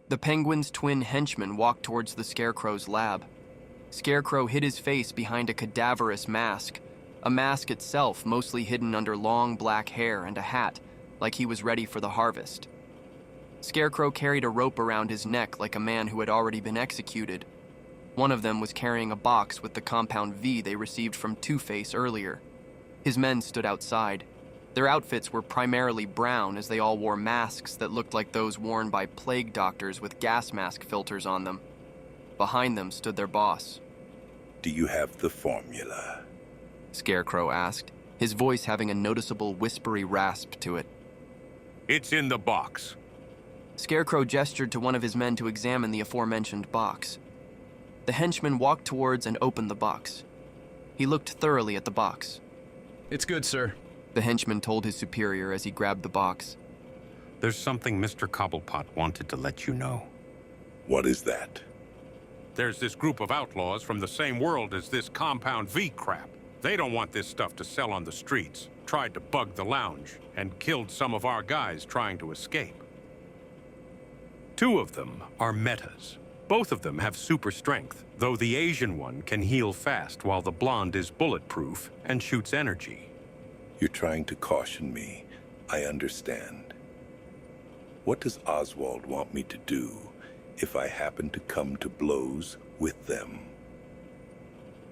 The Penguin's twin henchman walked towards the Scarecrow's lab. Scarecrow hid his face behind a cadaverous mask, a mask itself mostly hidden under long black hair and a hat, like he was ready for the harvest. Scarecrow carried a rope around his neck like a man who had already been executed. One of them was carrying a box with the compound V they received from Two-Face earlier. His men stood outside. Their outfits were primarily brown, as they all wore masks that looked like those worn by plague doctors with gas mask filters on them. Behind them stood their boss. "Do you have the formula?" Scarecrow asked, his voice having a noticeable whispery rasp to it. "It's in the box." Scarecrow gestured to one of his men to examine the aforementioned box. The henchman walked towards and opened the box. He looked thoroughly at the box. "It's good, sir," the henchman told his superior as he grabbed the box. "There's something Mr. Cobblepot wanted to let you know." "What is that?" "There's this group of outlaws from the same world as this Compound V crap. They don't want this stuff to sell on the streets, tried to bug the lounge, and killed some of our guys trying to escape. 2 of them are metas. Both of them have super strength, though the Asian one can heal fast while the blonde is bulletproof and shoots energy." "You're trying to caution me. I understand. What does Oswald want me to do if I happen to come to blows with them?"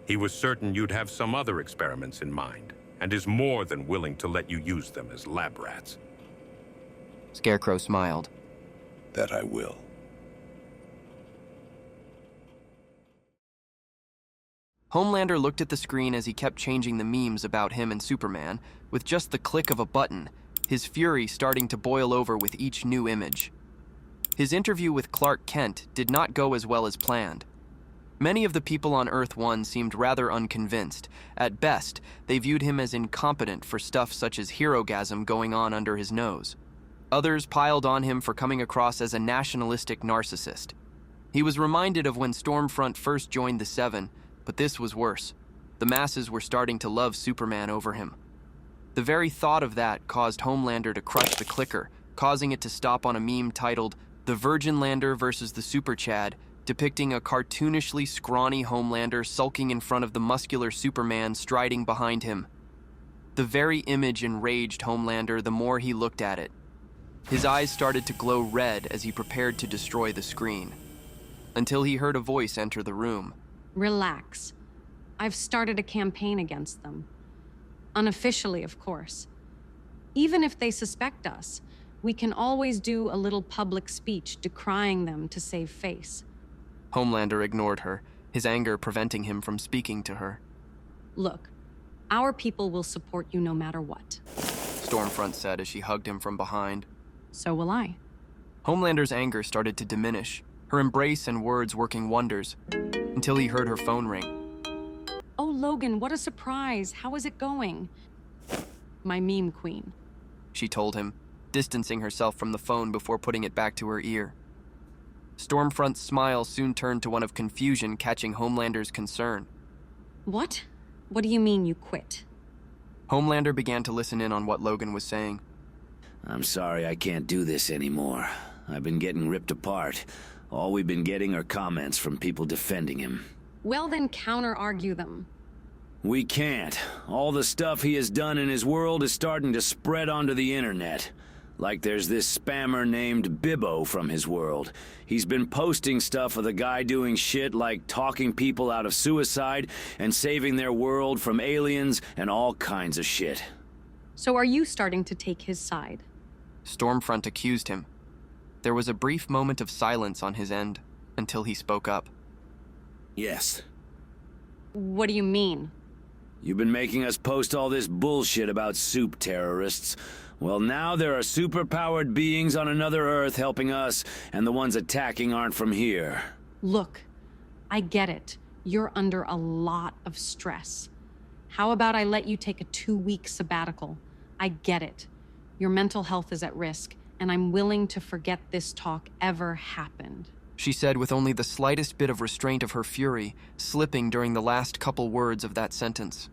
"He was certain you'd have some other experiments in mind, and is more than willing to let you use them as lab rats." Scarecrow smiled. "That I will." Homelander looked at the screen as he kept changing the memes about him and Superman, with just the click of a button, his fury starting to boil over with each new image. His interview with Clark Kent did not go as well as planned. Many of the people on Earth-1 seemed rather unconvinced. At best, they viewed him as incompetent for stuff such as herogasm going on under his nose. Others piled on him for coming across as a nationalistic narcissist. He was reminded of when Stormfront first joined the Seven, but this was worse. The masses were starting to love Superman over him. The very thought of that caused Homelander to crush the clicker, causing it to stop on a meme titled "The Virgin Lander versus the Super Chad," depicting a cartoonishly scrawny Homelander sulking in front of the muscular Superman striding behind him. The very image enraged Homelander the more he looked at it. His eyes started to glow red as he prepared to destroy the screen, until he heard a voice enter the room. "Relax. I've started a campaign against them. Unofficially, of course. Even if they suspect us, we can always do a little public speech decrying them to save face." Homelander ignored her, his anger preventing him from speaking to her. "Look, our people will support you no matter what." Stormfront said as she hugged him from behind. "So will I." Homelander's anger started to diminish, her embrace and words working wonders, until he heard her phone ring. "Oh, Logan, what a surprise. How is it going?" "My meme queen," she told him, distancing herself from the phone before putting it back to her ear. Stormfront's smile soon turned to one of confusion, catching Homelander's concern. "What? What do you mean you quit?" Homelander began to listen in on what Logan was saying. "I'm sorry I can't do this anymore. I've been getting ripped apart. All we've been getting are comments from people defending him." "Well, then counter-argue them." "We can't. All the stuff he has done in his world is starting to spread onto the internet. Like there's this spammer named Bibbo from his world. He's been posting stuff of the guy doing shit like talking people out of suicide and saving their world from aliens and all kinds of shit." "So are you starting to take his side?" Stormfront accused him. There was a brief moment of silence on his end, until he spoke up. "Yes." "What do you mean?" "You've been making us post all this bullshit about soup terrorists. Well, now there are superpowered beings on another Earth helping us, and the ones attacking aren't from here." "Look, I get it. You're under a lot of stress. How about I let you take a 2-week sabbatical? I get it. Your mental health is at risk, and I'm willing to forget this talk ever happened," she said with only the slightest bit of restraint of her fury, slipping during the last couple words of that sentence.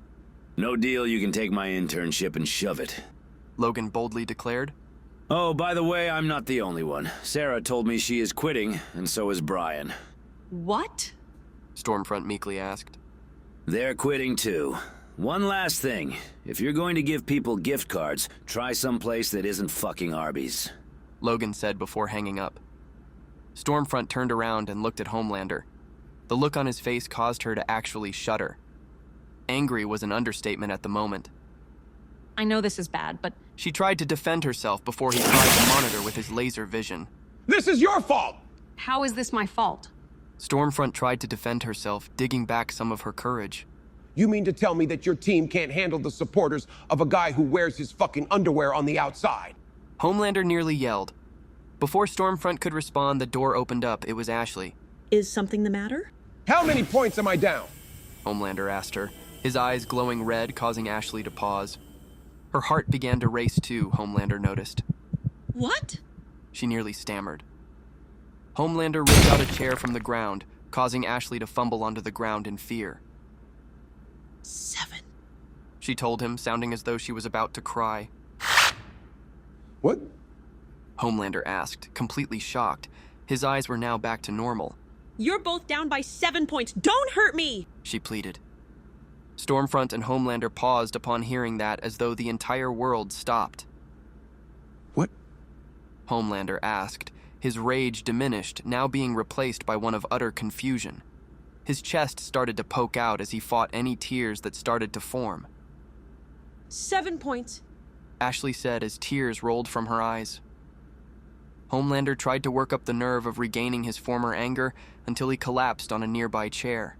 "No deal, you can take my internship and shove it," Logan boldly declared. Oh, by the way, I'm not the only one. Sarah told me she is quitting, and so is Brian. What? Stormfront meekly asked. They're quitting too. One last thing. If you're going to give people gift cards, try someplace that isn't fucking Arby's. Logan said before hanging up. Stormfront turned around and looked at Homelander. The look on his face caused her to actually shudder. Angry was an understatement at the moment. I know this is bad, but She tried to defend herself before he tried to monitor with his laser vision. This is your fault! how is this my fault? Stormfront tried to defend herself, digging back some of her courage. You mean to tell me that your team can't handle the supporters of a guy who wears his fucking underwear on the outside? Homelander nearly yelled. Before Stormfront could respond, the door opened up. It was Ashley. Is something the matter? How many points am I down? Homelander asked her, his eyes glowing red, causing Ashley to pause. Her heart began to race too, Homelander noticed. What? She nearly stammered. Homelander ripped out a chair from the ground, causing Ashley to fumble onto the ground in fear. 7. She told him, sounding as though she was about to cry. What? Homelander asked, completely shocked. His eyes were now back to normal. You're both down by 7 points. Don't hurt me! She pleaded. Stormfront and Homelander paused upon hearing that, as though the entire world stopped. What? Homelander asked, his rage diminished, now being replaced by one of utter confusion. His chest started to poke out as he fought any tears that started to form. 7 points. Ashley said as tears rolled from her eyes. Homelander tried to work up the nerve of regaining his former anger until he collapsed on a nearby chair.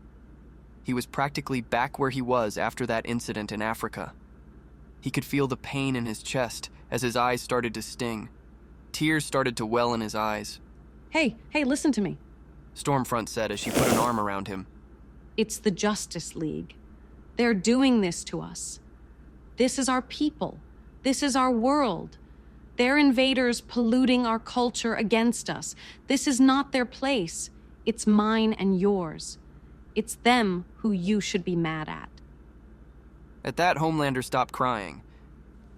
He was practically back where he was after that incident in Africa. He could feel the pain in his chest as his eyes started to sting. Tears started to well in his eyes. Hey, listen to me. Stormfront said as she put an arm around him. It's the Justice League. They're doing this to us. This is our people. This is our world. They're invaders polluting our culture against us. This is not their place. It's mine and yours. It's them who you should be mad at. At that, Homelander stopped crying.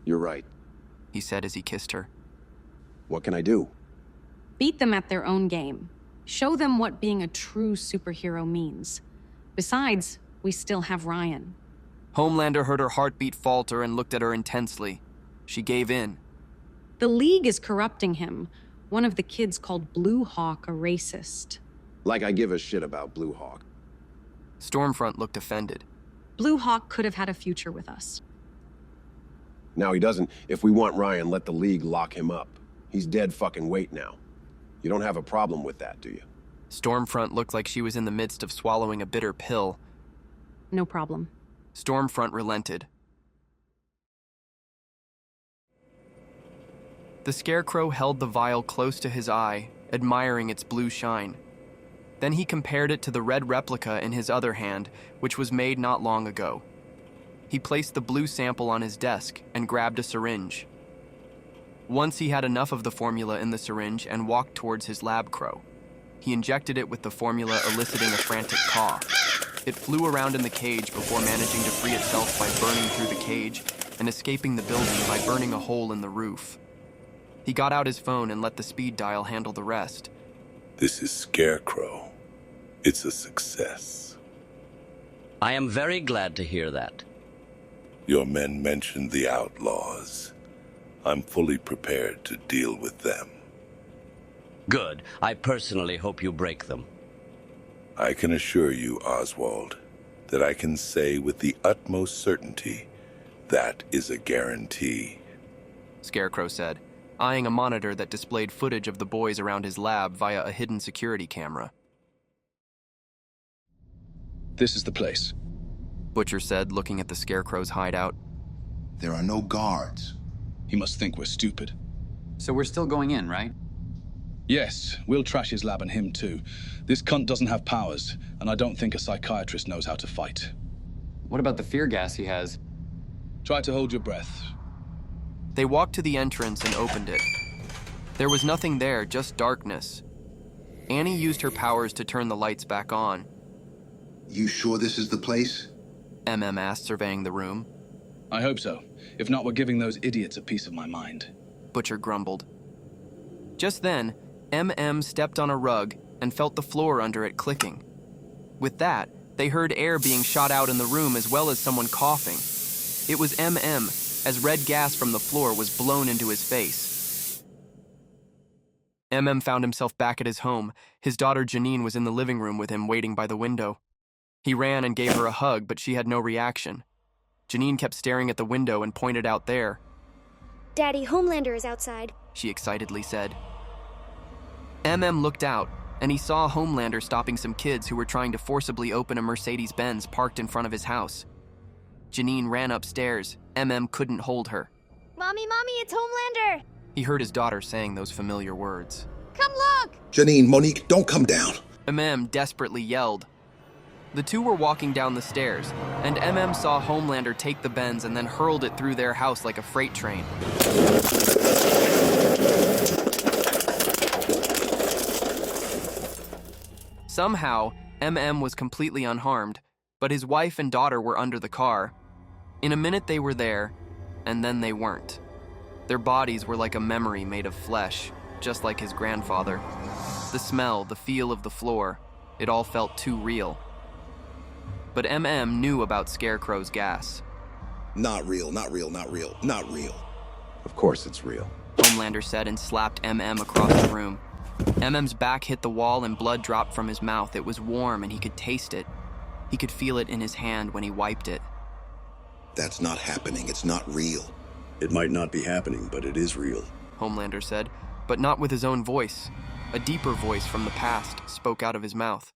You're right. He said as he kissed her. What can I do? Beat them at their own game. Show them what being a true superhero means. Besides, we still have Ryan. Homelander heard her heartbeat falter and looked at her intensely. She gave in. The League is corrupting him. One of the kids called Blue Hawk a racist. Like I give a shit about Blue Hawk. Stormfront looked offended. Blue Hawk could have had a future with us. Now he doesn't. If we want Ryan, let the League lock him up. He's dead fucking weight now. You don't have a problem with that, do you? Stormfront looked like she was in the midst of swallowing a bitter pill. No problem. Stormfront relented. The Scarecrow held the vial close to his eye, admiring its blue shine. Then he compared it to the red replica in his other hand, which was made not long ago. He placed the blue sample on his desk and grabbed a syringe. Once he had enough of the formula in the syringe and walked towards his lab crow. He injected it with the formula, eliciting a frantic caw. It flew around in the cage before managing to free itself by burning through the cage and escaping the building by burning a hole in the roof. He got out his phone and let the speed dial handle the rest. This is Scarecrow. It's a success. I am very glad to hear that. Your men mentioned the outlaws. I'm fully prepared to deal with them. Good. I personally hope you break them. I can assure you, Oswald, that I can say with the utmost certainty that is a guarantee. Scarecrow said, eyeing a monitor that displayed footage of the boys around his lab via a hidden security camera. This is the place. Butcher said, looking at the Scarecrow's hideout. There are no guards. He must think we're stupid. So we're still going in, right? Yes, we'll trash his lab and him too. This cunt doesn't have powers, and I don't think a psychiatrist knows how to fight. What about the fear gas he has? Try to hold your breath. They walked to the entrance and opened it. There was nothing there, just darkness. Annie used her powers to turn the lights back on. You sure this is the place? asked, surveying the room. I hope so. If not, we're giving those idiots a piece of my mind. Butcher grumbled. Just then, MM stepped on a rug and felt the floor under it clicking. With that, they heard air being shot out in the room as well as someone coughing. It was MM, as red gas from the floor was blown into his face. MM found himself back at his home. His daughter Janine was in the living room with him, waiting by the window. He ran and gave her a hug, but she had no reaction. Janine kept staring at the window and pointed out there. Daddy, Homelander is outside, she excitedly said. MM looked out, and he saw Homelander stopping some kids who were trying to forcibly open a Mercedes-Benz parked in front of his house. Janine ran upstairs. MM couldn't hold her. Mommy, it's Homelander! He heard his daughter saying those familiar words. Come look! Janine, Monique, don't come down. MM desperately yelled. The two were walking down the stairs, and MM saw Homelander take the Benz and then hurled it through their house like a freight train. Somehow, MM was completely unharmed, but his wife and daughter were under the car. In a minute they were there, and then they weren't. Their bodies were like a memory made of flesh, just like his grandfather. The smell, the feel of the floor, it all felt too real. But MM knew about Scarecrow's gas. Not real, not real, not real, not real. Of course it's real. Homelander said and slapped MM across the room. MM's back hit the wall and blood dropped from his mouth. It was warm and he could taste it. He could feel it in his hand when he wiped it. That's not happening. It's not real. It might not be happening, but it is real, Homelander said, but not with his own voice. A deeper voice from the past spoke out of his mouth.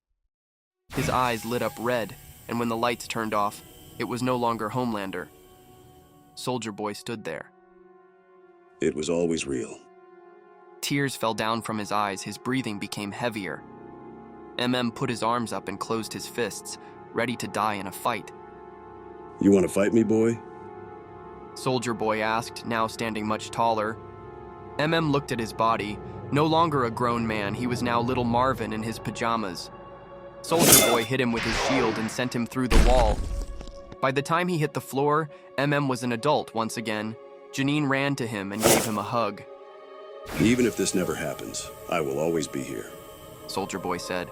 His eyes lit up red, and when the lights turned off, it was no longer Homelander. Soldier Boy stood there. It was always real. Tears fell down from his eyes, his breathing became heavier. MM put his arms up and closed his fists, ready to die in a fight. You want to fight me, boy? Soldier Boy asked, now standing much taller. MM looked at his body. No longer a grown man, he was now little Marvin in his pajamas. Soldier Boy hit him with his shield and sent him through the wall. By the time he hit the floor, MM was an adult once again. Janine ran to him and gave him a hug. Even if this never happens, I will always be here, Soldier Boy said.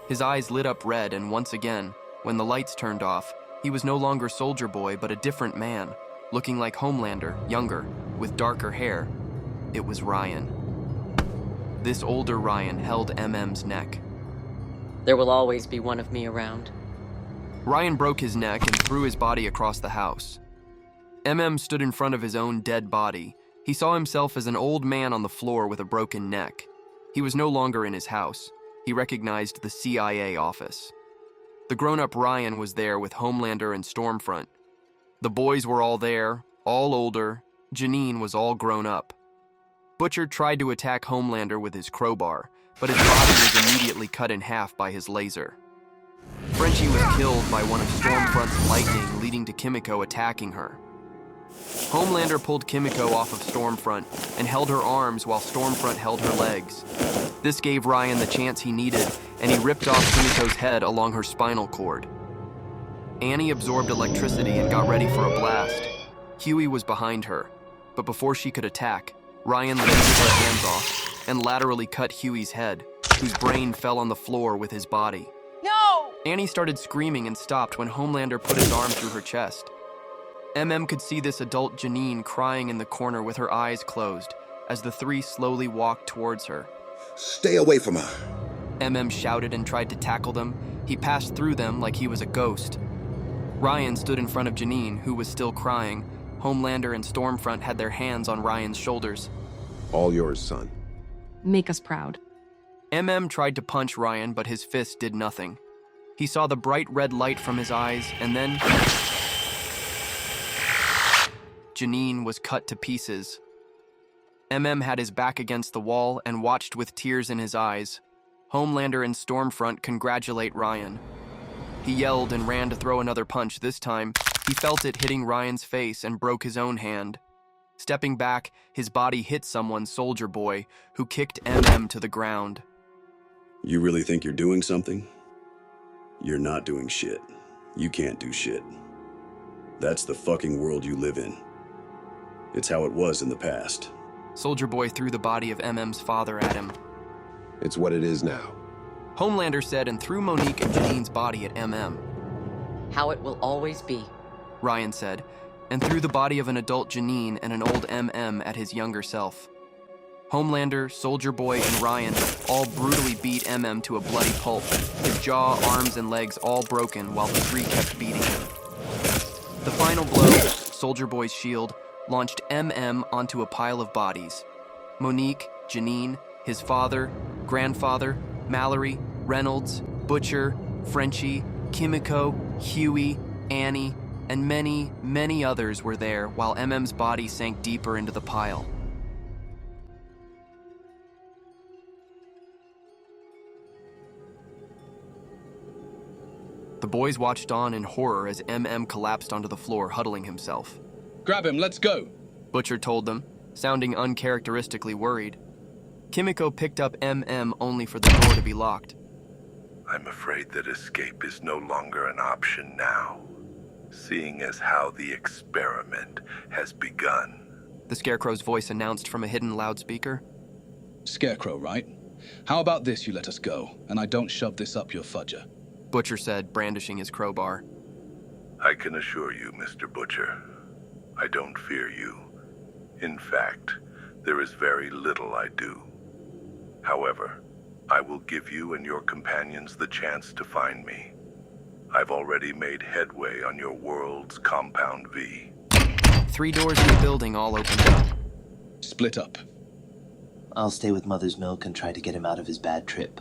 His eyes lit up red, and once again, when the lights turned off, he was no longer Soldier Boy, but a different man, looking like Homelander, younger, with darker hair. It was Ryan. This older Ryan held MM's neck. There will always be one of me around. Ryan broke his neck and threw his body across the house. MM stood in front of his own dead body. He saw himself as an old man on the floor with a broken neck. He was no longer in his house. He recognized the CIA office. The grown-up Ryan was there with Homelander and Stormfront. The boys were all there, all older. Janine was all grown up. Butcher tried to attack Homelander with his crowbar, but his body was immediately cut in half by his laser. Frenchie was killed by one of Stormfront's lightning, leading to Kimiko attacking her. Homelander pulled Kimiko off of Stormfront and held her arms while Stormfront held her legs. This gave Ryan the chance he needed, and he ripped off Kimiko's head along her spinal cord. Annie absorbed electricity and got ready for a blast. Hughie was behind her, but before she could attack, Ryan lifted her hands off and laterally cut Hughie's head, whose brain fell on the floor with his body. No! Annie started screaming and stopped when Homelander put his arm through her chest. MM could see this adult Janine crying in the corner with her eyes closed as the three slowly walked towards her. Stay away from her. MM shouted and tried to tackle them. He passed through them like he was a ghost. Ryan stood in front of Janine, who was still crying. Homelander and Stormfront had their hands on Ryan's shoulders. All yours, son. Make us proud. MM tried to punch Ryan, but his fist did nothing. He saw the bright red light from his eyes, and then Janine was cut to pieces. MM had his back against the wall and watched with tears in his eyes. Homelander and Stormfront congratulate Ryan. He yelled and ran to throw another punch. This time, he felt it hitting Ryan's face and broke his own hand. Stepping back, his body hit someone, Soldier Boy, who kicked MM to the ground. You really think you're doing something? You're not doing shit. You can't do shit. That's the fucking world you live in. It's how it was in the past. Soldier Boy threw the body of MM's father at him. It's what it is now. Homelander said and threw Monique and Janine's body at MM. How it will always be. Ryan said, and threw the body of an adult Janine and an old MM at his younger self. Homelander, Soldier Boy, and Ryan all brutally beat MM to a bloody pulp, his jaw, arms, and legs all broken while the three kept beating him. The final blow, Soldier Boy's shield, launched MM onto a pile of bodies. Monique, Janine, his father, grandfather, Mallory, Reynolds, Butcher, Frenchie, Kimiko, Hughie, Annie, and many, many others were there while MM's body sank deeper into the pile. The boys watched on in horror as MM collapsed onto the floor, huddling himself. Grab him, let's go! Butcher told them, sounding uncharacteristically worried. Kimiko picked up MM only for the door to be locked. I'm afraid that escape is no longer an option now, seeing as how the experiment has begun. The Scarecrow's voice announced from a hidden loudspeaker. Scarecrow, right? How about this, you let us go, and I don't shove this up your fudger? Butcher said, brandishing his crowbar. I can assure you, Mr. Butcher, I don't fear you. In fact, there is very little I do. However, I will give you and your companions the chance to find me. I've already made headway on your world's Compound V. 3 doors in the building all opened up. Split up. I'll stay with Mother's Milk and try to get him out of his bad trip.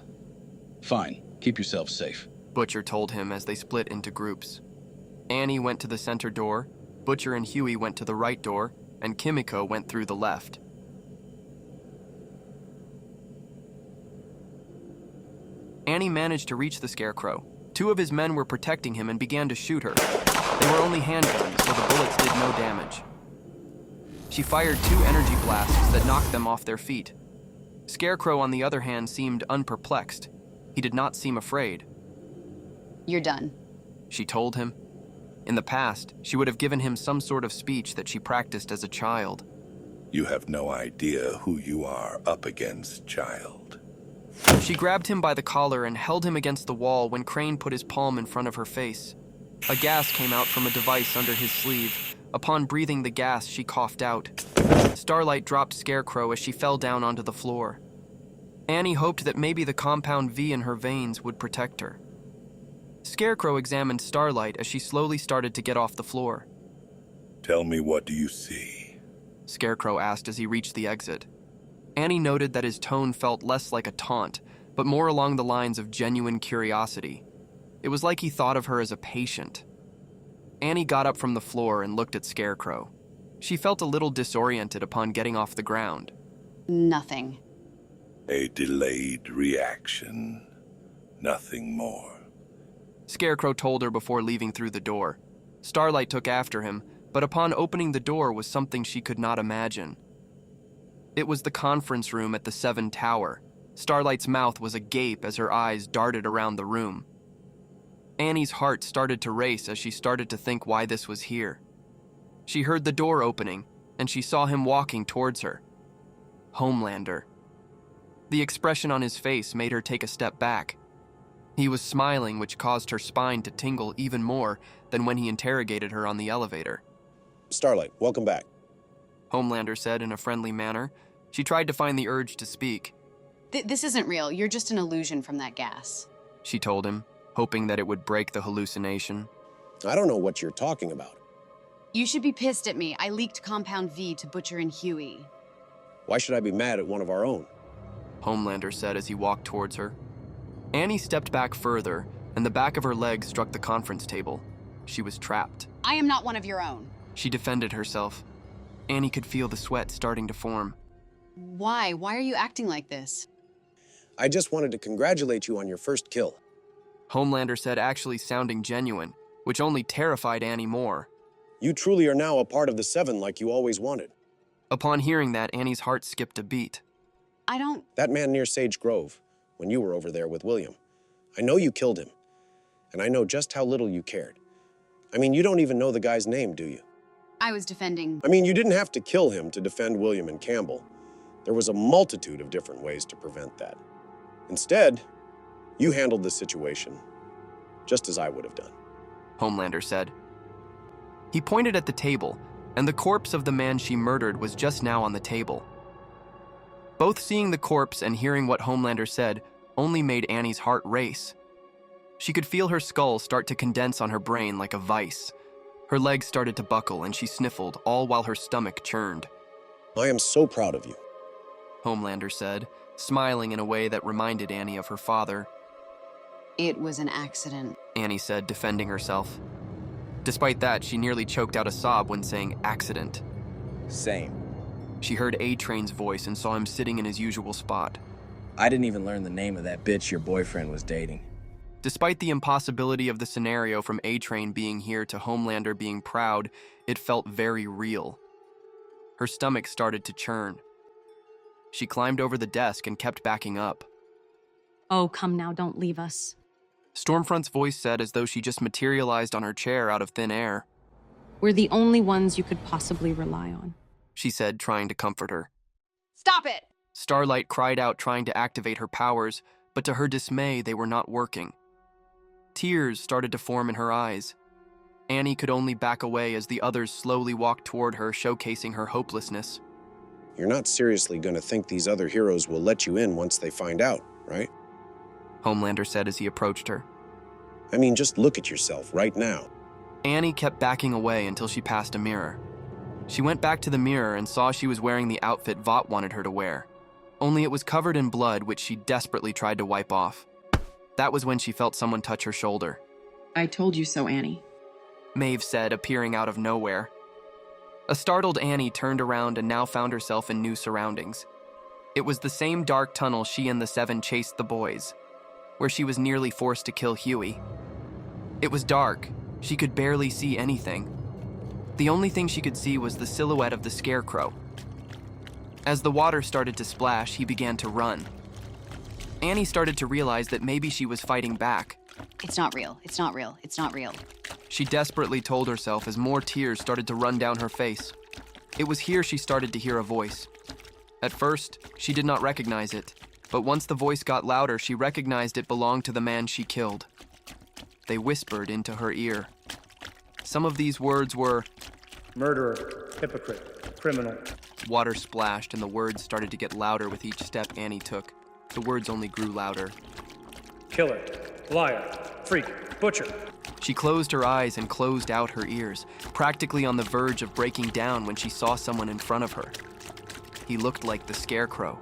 Fine. Keep yourself safe. Butcher told him as they split into groups. Annie went to the center door, Butcher and Hughie went to the right door, and Kimiko went through the left. Annie managed to reach the Scarecrow. 2 of his men were protecting him and began to shoot her. They were only handguns, so the bullets did no damage. She fired 2 energy blasts that knocked them off their feet. Scarecrow, on the other hand, seemed unperplexed. He did not seem afraid. You're done, she told him. In the past, she would have given him some sort of speech that she practiced as a child. You have no idea who you are up against, child. She grabbed him by the collar and held him against the wall when Crane put his palm in front of her face. A gas came out from a device under his sleeve. Upon breathing the gas, she coughed out. Starlight dropped Scarecrow as she fell down onto the floor. Annie hoped that maybe the Compound V in her veins would protect her. Scarecrow examined Starlight as she slowly started to get off the floor. Tell me, what do you see? Scarecrow asked as he reached the exit. Annie noted that his tone felt less like a taunt, but more along the lines of genuine curiosity. It was like he thought of her as a patient. Annie got up from the floor and looked at Scarecrow. She felt a little disoriented upon getting off the ground. Nothing. A delayed reaction. Nothing more. Scarecrow told her before leaving through the door. Starlight took after him, but upon opening the door was something she could not imagine. It was the conference room at the 7 Tower. Starlight's mouth was agape as her eyes darted around the room. Annie's heart started to race as she started to think why this was here. She heard the door opening, and she saw him walking towards her. Homelander. The expression on his face made her take a step back. He was smiling, which caused her spine to tingle even more than when he interrogated her on the elevator. Starlight, welcome back. Homelander said in a friendly manner. She tried to find the urge to speak. This isn't real. You're just an illusion from that gas. She told him, hoping that it would break the hallucination. I don't know what you're talking about. You should be pissed at me. I leaked Compound V to Butcher and Hughie. Why should I be mad at one of our own? Homelander said as he walked towards her. Annie stepped back further, and the back of her leg struck the conference table. She was trapped. I am not one of your own. She defended herself. Annie could feel the sweat starting to form. Why? Why are you acting like this? I just wanted to congratulate you on your first kill. Homelander said, actually sounding genuine, which only terrified Annie more. You truly are now a part of the 7 like you always wanted. Upon hearing that, Annie's heart skipped a beat. I don't... That man near Sage Grove, when you were over there with William. I know you killed him, and I know just how little you cared. I mean, you don't even know the guy's name, do you? I was defending... I mean, you didn't have to kill him to defend William and Campbell. There was a multitude of different ways to prevent that. Instead, you handled the situation just as I would have done. Homelander said. He pointed at the table, and the corpse of the man she murdered was just now on the table. Both seeing the corpse and hearing what Homelander said only made Annie's heart race. She could feel her skull start to condense on her brain like a vice. Her legs started to buckle and she sniffled, all while her stomach churned. I am so proud of you, Homelander said, smiling in a way that reminded Annie of her father. It was an accident, Annie said, defending herself. Despite that, she nearly choked out a sob when saying accident. Same. She heard A-Train's voice and saw him sitting in his usual spot. I didn't even learn the name of that bitch your boyfriend was dating. Despite the impossibility of the scenario from A-Train being here to Homelander being proud, it felt very real. Her stomach started to churn. She climbed over the desk and kept backing up. Oh, come now, don't leave us. Stormfront's voice said as though she just materialized on her chair out of thin air. We're the only ones you could possibly rely on, she said, trying to comfort her. Stop it! Starlight cried out, trying to activate her powers, but to her dismay, they were not working. Tears started to form in her eyes. Annie could only back away as the others slowly walked toward her, showcasing her hopelessness. You're not seriously going to think these other heroes will let you in once they find out, right? Homelander said as he approached her. I mean, just look at yourself right now. Annie kept backing away until she passed a mirror. She went back to the mirror and saw she was wearing the outfit Vought wanted her to wear. Only it was covered in blood, which she desperately tried to wipe off. That was when she felt someone touch her shoulder. I told you so, Annie, Maeve said, appearing out of nowhere. A startled Annie turned around and now found herself in new surroundings. It was the same dark tunnel she and the Seven chased the boys, where she was nearly forced to kill Hughie. It was dark. She could barely see anything. The only thing she could see was the silhouette of the Scarecrow. As the water started to splash, he began to run. Annie started to realize that maybe she was fighting back. It's not real. It's not real. It's not real. She desperately told herself as more tears started to run down her face. It was here she started to hear a voice. At first, she did not recognize it, but once the voice got louder, she recognized it belonged to the man she killed. They whispered into her ear. Some of these words were, murderer, hypocrite, criminal. Water splashed and the words started to get louder with each step Annie took. The words only grew louder. Killer, liar, freak, butcher. She closed her eyes and closed out her ears, practically on the verge of breaking down when she saw someone in front of her. He looked like the Scarecrow.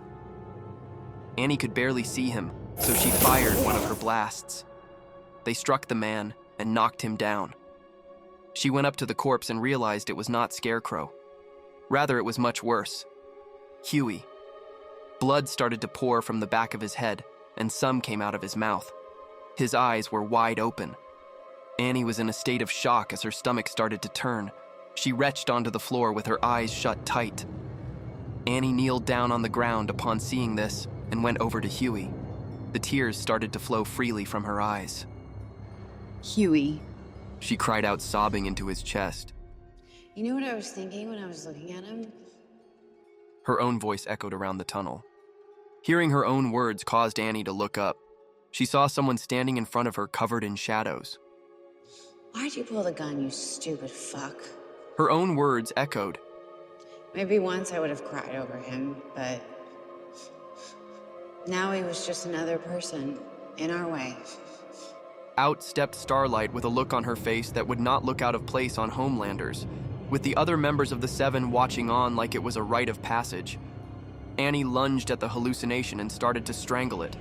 Annie could barely see him, so she fired one of her blasts. They struck the man and knocked him down. She went up to the corpse and realized it was not Scarecrow. Rather, it was much worse. Hughie. Blood started to pour from the back of his head, and some came out of his mouth. His eyes were wide open. Annie was in a state of shock as her stomach started to turn. She retched onto the floor with her eyes shut tight. Annie kneeled down on the ground upon seeing this and went over to Hughie. The tears started to flow freely from her eyes. Hughie. She cried out, sobbing into his chest. You know what I was thinking when I was looking at him? Her own voice echoed around the tunnel. Hearing her own words caused Annie to look up. She saw someone standing in front of her covered in shadows. Why'd you pull the gun, you stupid fuck? Her own words echoed. Maybe once I would have cried over him, but now he was just another person in our way. Out stepped Starlight with a look on her face that would not look out of place on Homelanders, with the other members of the Seven watching on like it was a rite of passage. Annie lunged at the hallucination and started to strangle it.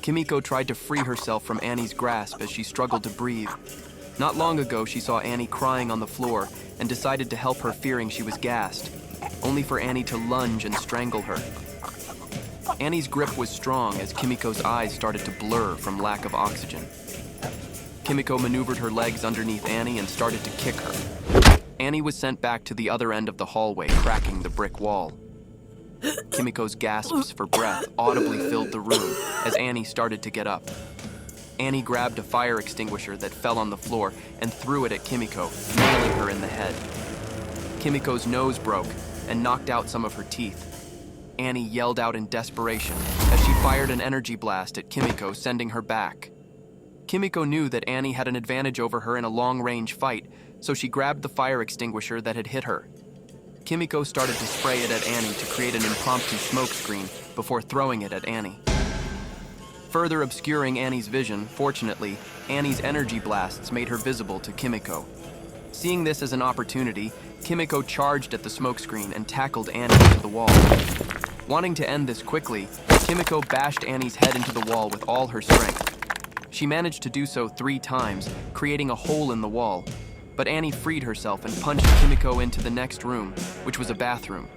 Kimiko tried to free herself from Annie's grasp as she struggled to breathe. Not long ago, she saw Annie crying on the floor and decided to help her, fearing she was gassed, only for Annie to lunge and strangle her. Annie's grip was strong as Kimiko's eyes started to blur from lack of oxygen. Kimiko maneuvered her legs underneath Annie and started to kick her. Annie was sent back to the other end of the hallway, cracking the brick wall. Kimiko's gasps for breath audibly filled the room as Annie started to get up. Annie grabbed a fire extinguisher that fell on the floor and threw it at Kimiko, nailing her in the head. Kimiko's nose broke and knocked out some of her teeth. Annie yelled out in desperation as she fired an energy blast at Kimiko, sending her back. Kimiko knew that Annie had an advantage over her in a long-range fight, so she grabbed the fire extinguisher that had hit her. Kimiko started to spray it at Annie to create an impromptu smoke screen before throwing it at Annie. Further obscuring Annie's vision, fortunately, Annie's energy blasts made her visible to Kimiko. Seeing this as an opportunity, Kimiko charged at the smokescreen and tackled Annie into the wall. Wanting to end this quickly, Kimiko bashed Annie's head into the wall with all her strength. She managed to do so 3 times, creating a hole in the wall. But Annie freed herself and punched Kimiko into the next room, which was a bathroom.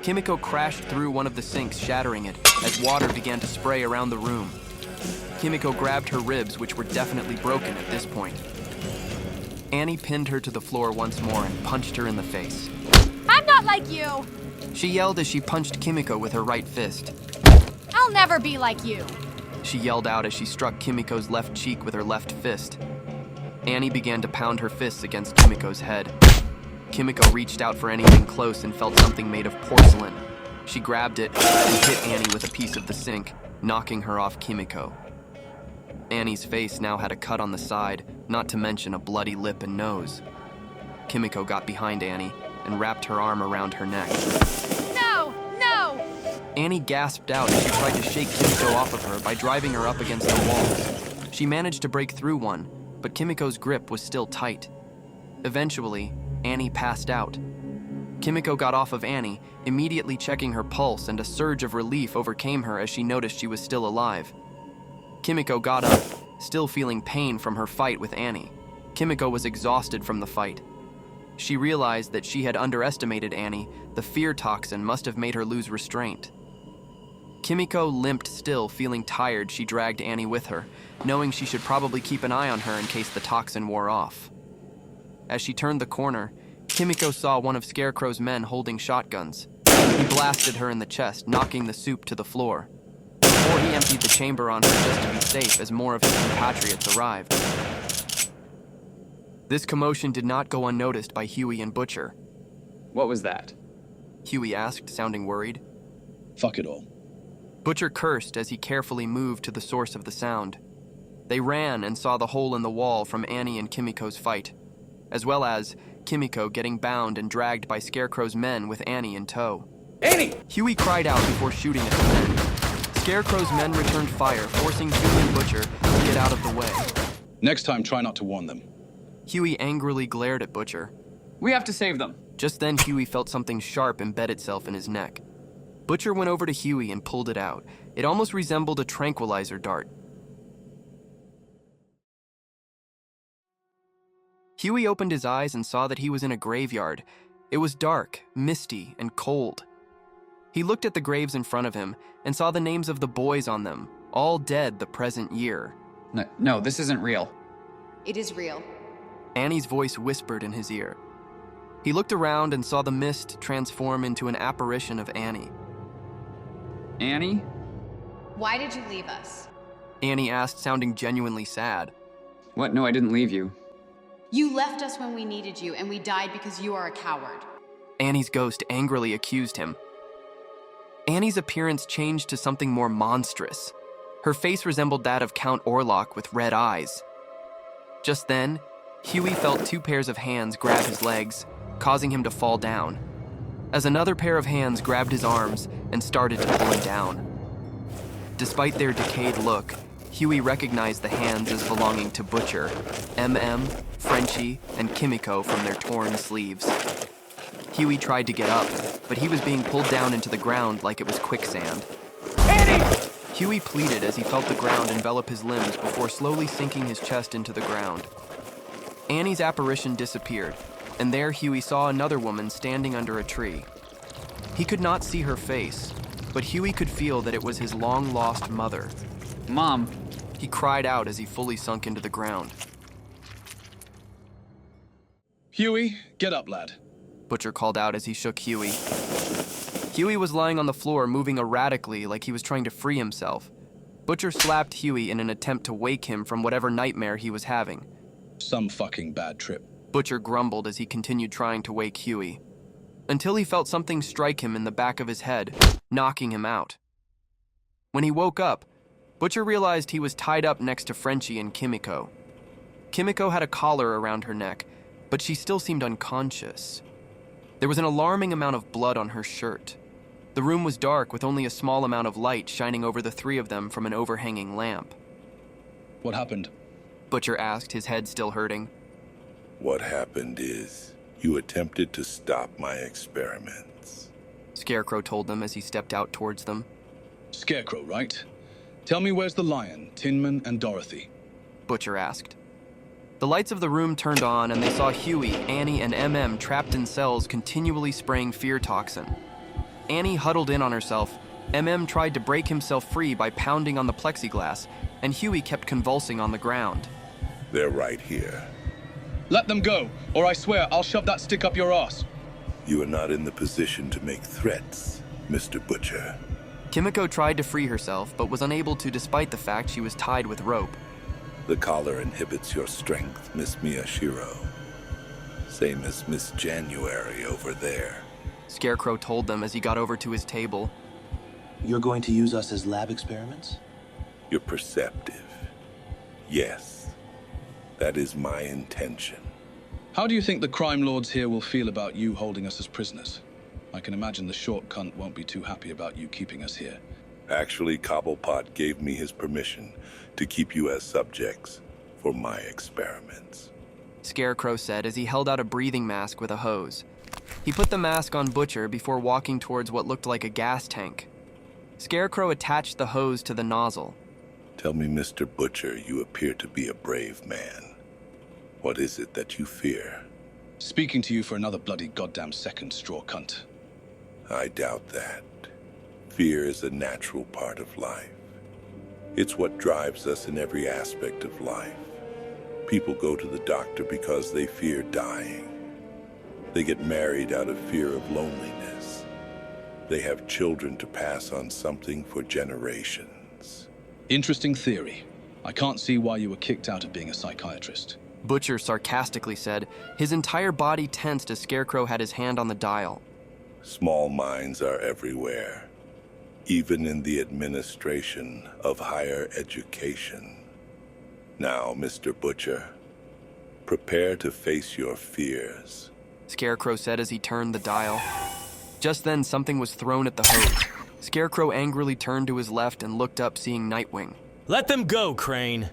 Kimiko crashed through one of the sinks, shattering it, as water began to spray around the room. Kimiko grabbed her ribs, which were definitely broken at this point. Annie pinned her to the floor once more and punched her in the face. I'm not like you! She yelled as she punched Kimiko with her right fist. I'll never be like you! She yelled out as she struck Kimiko's left cheek with her left fist. Annie began to pound her fists against Kimiko's head. Kimiko reached out for anything close and felt something made of porcelain. She grabbed it and hit Annie with a piece of the sink, knocking her off Kimiko. Annie's face now had a cut on the side, not to mention a bloody lip and nose. Kimiko got behind Annie and wrapped her arm around her neck. No! No! Annie gasped out as she tried to shake Kimiko off of her by driving her up against the walls. She managed to break through one, but Kimiko's grip was still tight. Eventually, Annie passed out. Kimiko got off of Annie, immediately checking her pulse, and a surge of relief overcame her as she noticed she was still alive. Kimiko got up, still feeling pain from her fight with Annie. Kimiko was exhausted from the fight. She realized that she had underestimated Annie. The fear toxin must have made her lose restraint. Kimiko limped still, feeling tired. She dragged Annie with her, knowing she should probably keep an eye on her in case the toxin wore off. As she turned the corner, Kimiko saw one of Scarecrow's men holding shotguns. He blasted her in the chest, knocking the soup to the floor. Before he emptied the chamber on her just to be safe as more of his compatriots arrived. This commotion did not go unnoticed by Hughie and Butcher. What was that? Hughie asked, sounding worried. Fuck it all. Butcher cursed as he carefully moved to the source of the sound. They ran and saw the hole in the wall from Annie and Kimiko's fight, as well as Kimiko getting bound and dragged by Scarecrow's men with Annie in tow. Annie! Hughie cried out before shooting at the men. Scarecrow's men returned fire, forcing Hughie and Butcher to get out of the way. Next time, try not to warn them. Hughie angrily glared at Butcher. We have to save them. Just then, Hughie felt something sharp embed itself in his neck. Butcher went over to Hughie and pulled it out. It almost resembled a tranquilizer dart. Hughie opened his eyes and saw that he was in a graveyard. It was dark, misty, and cold. He looked at the graves in front of him and saw the names of the boys on them, all dead the present year. No, this isn't real. It is real. Annie's voice whispered in his ear. He looked around and saw the mist transform into an apparition of Annie. Annie? Why did you leave us? Annie asked, sounding genuinely sad. What? No, I didn't leave you. You left us when we needed you, and we died because you are a coward. Annie's ghost angrily accused him. Annie's appearance changed to something more monstrous. Her face resembled that of Count Orlok with red eyes. Just then, Hughie felt 2 pairs of hands grab his legs, causing him to fall down, as another pair of hands grabbed his arms and started to pull him down. Despite their decayed look, Hughie recognized the hands as belonging to Butcher, Frenchie, and Kimiko from their torn sleeves. Hughie tried to get up, but he was being pulled down into the ground like it was quicksand. Annie! Hughie pleaded as he felt the ground envelop his limbs before slowly sinking his chest into the ground. Annie's apparition disappeared, and there Hughie saw another woman standing under a tree. He could not see her face, but Hughie could feel that it was his long-lost mother. Mom! He cried out as he fully sunk into the ground. Hughie, get up, lad. Butcher called out as he shook Hughie. Hughie was lying on the floor, moving erratically like he was trying to free himself. Butcher slapped Hughie in an attempt to wake him from whatever nightmare he was having. Some fucking bad trip. Butcher grumbled as he continued trying to wake Hughie, until he felt something strike him in the back of his head, knocking him out. When he woke up, Butcher realized he was tied up next to Frenchie and Kimiko. Kimiko had a collar around her neck, but she still seemed unconscious. There was an alarming amount of blood on her shirt. The room was dark with only a small amount of light shining over the three of them from an overhanging lamp. What happened? Butcher asked, his head still hurting. What happened is, you attempted to stop my experiments. Scarecrow told them as he stepped out towards them. Scarecrow, right? Tell me where's the Lion, Tinman, and Dorothy? Butcher asked. The lights of the room turned on and they saw Hughie, Annie, and MM trapped in cells continually spraying fear toxin. Annie huddled in on herself. MM tried to break himself free by pounding on the plexiglass, and Hughie kept convulsing on the ground. They're right here. Let them go, or I swear I'll shove that stick up your ass. You are not in the position to make threats, Mr. Butcher. Kimiko tried to free herself, but was unable to despite the fact she was tied with rope. The collar inhibits your strength, Miss Miyashiro. Same as Miss January over there. Scarecrow told them as he got over to his table. You're going to use us as lab experiments? You're perceptive. Yes, that is my intention. How do you think the crime lords here will feel about you holding us as prisoners? I can imagine the short cunt won't be too happy about you keeping us here. Actually, Cobblepot gave me his permission to keep you as subjects for my experiments. Scarecrow said as he held out a breathing mask with a hose. He put the mask on Butcher before walking towards what looked like a gas tank. Scarecrow attached the hose to the nozzle. Tell me, Mr. Butcher, you appear to be a brave man. What is it that you fear? Speaking to you for another bloody goddamn second, straw cunt. I doubt that. Fear is a natural part of life. It's what drives us in every aspect of life. People go to the doctor because they fear dying. They get married out of fear of loneliness. They have children to pass on something for generations. Interesting theory. I can't see why you were kicked out of being a psychiatrist. Butcher sarcastically said, his entire body tensed as Scarecrow had his hand on the dial. Small minds are everywhere, even in the administration of higher education. Now, Mr. Butcher, prepare to face your fears. Scarecrow said as he turned the dial. Just then, something was thrown at the hose. Scarecrow angrily turned to his left and looked up, seeing Nightwing. Let them go, Crane.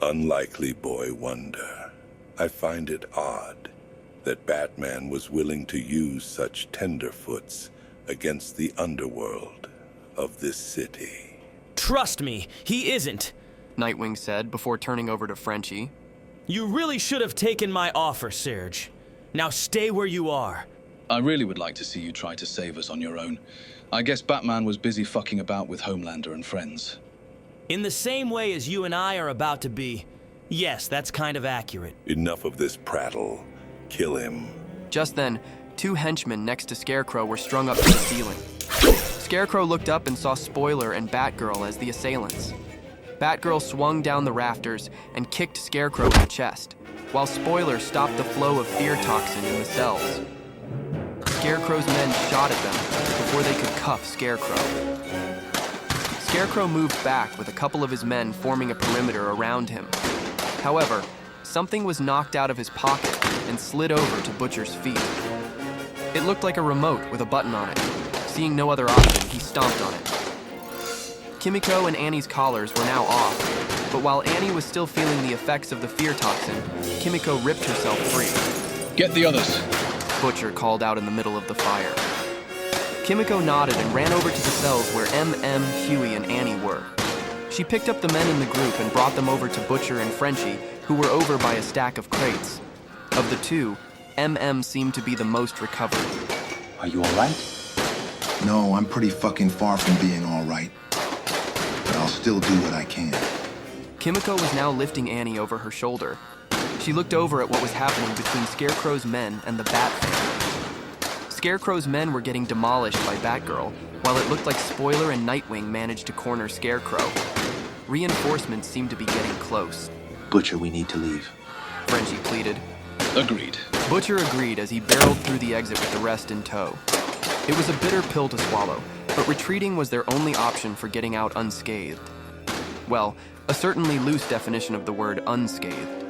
Unlikely boy wonder. I find it odd that Batman was willing to use such tenderfoots against the underworld of this city. Trust me, he isn't, Nightwing said before turning over to Frenchie. You really should have taken my offer, Serge. Now stay where you are. I really would like to see you try to save us on your own. I guess Batman was busy fucking about with Homelander and friends. In the same way as you and I are about to be. Yes, that's kind of accurate. Enough of this prattle. Kill him. Just then, two henchmen next to Scarecrow were strung up to the ceiling. Scarecrow looked up and saw Spoiler and Batgirl as the assailants. Batgirl swung down the rafters and kicked Scarecrow in the chest, while Spoiler stopped the flow of fear toxin in the cells. Scarecrow's men shot at them before they could cuff Scarecrow. Scarecrow moved back with a couple of his men forming a perimeter around him. However, something was knocked out of his pocket and slid over to Butcher's feet. It looked like a remote with a button on it. Seeing no other option, he stomped on it. Kimiko and Annie's collars were now off, but while Annie was still feeling the effects of the fear toxin, Kimiko ripped herself free. Get the others, Butcher called out in the middle of the fire. Kimiko nodded and ran over to the cells where MM, Hughie, and Annie were. She picked up the men in the group and brought them over to Butcher and Frenchie, who were over by a stack of crates. Of the two, MM seemed to be the most recovered. Are you all right? No, I'm pretty fucking far from being all right. But I'll still do what I can. Kimiko was now lifting Annie over her shoulder. She looked over at what was happening between Scarecrow's men and the Bat family. Scarecrow's men were getting demolished by Batgirl, while it looked like Spoiler and Nightwing managed to corner Scarecrow. Reinforcements seemed to be getting close. Butcher, we need to leave. Frenchie pleaded. Agreed. Butcher agreed as he barreled through the exit with the rest in tow. It was a bitter pill to swallow, but retreating was their only option for getting out unscathed. Well, a certainly loose definition of the word unscathed.